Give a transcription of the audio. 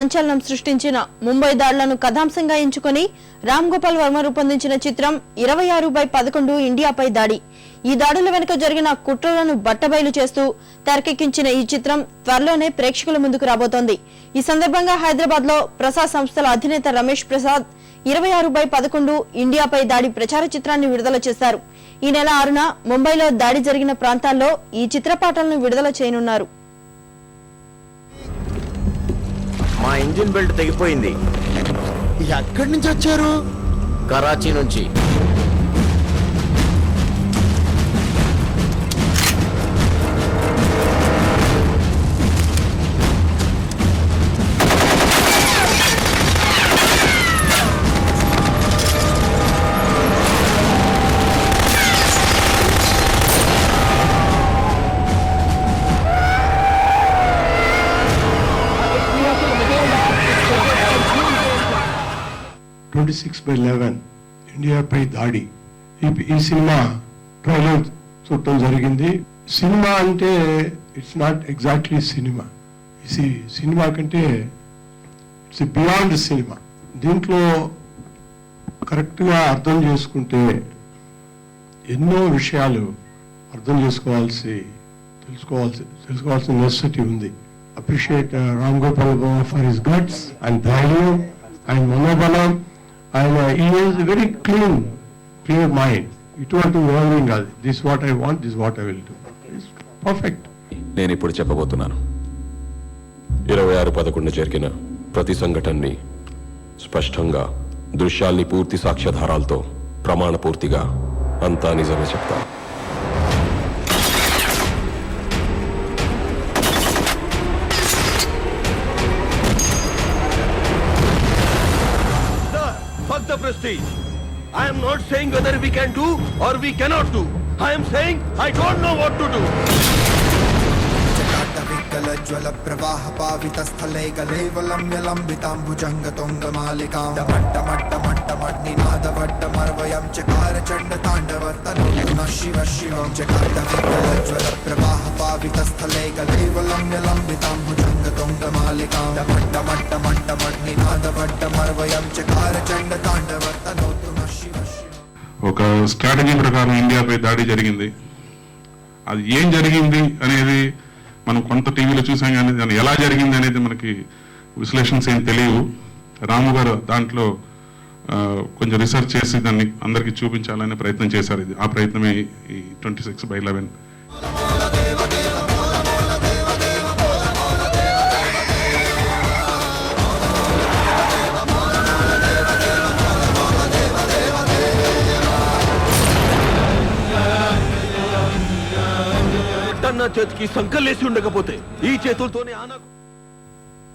సంచలనం సృష్టించిన ముంబై దాడులను కథాంశంగా ఎంచుకొని రామ్ గోపాల్ వర్మ రూపొందించిన చిత్రం 26/11 ఇండియాపై దాడి. ఈ దాడుల వెనుక జరిగిన కుట్రలను బట్టబయలు చేస్తూ తెరకెక్కించిన ఈ చిత్రం త్వరలోనే ప్రేక్షకుల ముందుకు రాబోతోంది. ఈ సందర్భంగా హైదరాబాద్ లో ప్రసాద్ సంస్థల అధినేత రమేష్ ప్రసాద్ 26/11 ఇండియాపై దాడి ప్రచార చిత్రాన్ని విడుదల చేశారు. ఈ నెల 6న ముంబైలో దాడి జరిగిన ప్రాంతాల్లో ఈ చిత్రపాటలను విడుదల చేయనున్నారు. మా ఇంజిన్ బెల్ట్ తెగిపోయింది. ఎక్కడి నుంచి వచ్చారు? కరాచీ నుంచి. ఇండియాపై దాడి. ఈ సినిమా ట్రైలర్ చూడటం జరిగింది. సినిమా అంటే it's not exactly cinema. Cinema కంటే ఇట్స్ బియాండ్ సినిమా. దీంట్లో కరెక్ట్గా అర్థం చేసుకుంటే ఎన్నో విషయాలు అర్థం తెలుసుకోవాల్సిన నెసెసిటీ ఉంది. Appreciate Ram Gopal Varma for his guts and ధైర్యం అండ్ మనోబలం. ఆయన ఈజ్ వెరీ క్లియర్ మైండ్. ఇటువంటి ఓవరింగ్ కాదు. This what I want, this what I will do. Perfect. నేను ఇప్పుడు చెప్పబోతున్నాను. 26/11 జరిగిన ప్రతి సంఘటనని స్పష్టంగా, దృశ్యాల్ని పూర్తి సాక్ష్యాధారాలతో, ప్రమాణపూర్తిగా అంతా నిజమే చెప్తాను. Fuck the prestige. I am not saying whether we can do or we cannot do. I am saying I don't know what to do. ज्वल प्रवाह पावित स्थले गलेवलम्यलम्बिताम्बुजङ्गतुङ्गमालिकां डमट्टमट्टमट्टमट्निनादवट्टमर्वयं चकार चण्ड ताण्डवर्तनोतु शिव शिवं ज्वल प्रवाह पावित स्थले गलेवलम्यलम्बिताम्बुजङ्गतुङ्गमालिकां डमट्टमट्टमट्टमट्निनादवट्टमर्वयं चकार चण्ड ताण्डवर्तनोतु शिव शिवं. ఒక స్ట్రాటజీ ప్రకారం ఇండియాపై దాడి జరిగింది. అది ఏం జరిగింది అనేది మనం కొంత టీవీలో చూసాం, కానీ దాన్ని ఎలా జరిగింది అనేది మనకి విశ్లేషణస్ ఏం తెలియవు. రాము గారు దాంట్లో కొంచెం రీసెర్చ్ చేసి దాన్ని అందరికీ చూపించాలనే ప్రయత్నం చేశారు. ఆ ప్రయత్నమే ఈ 26/11. నా చేతికి సంకలేసి ఉండకపోతే ఈ చేతులతోనే ఆనకు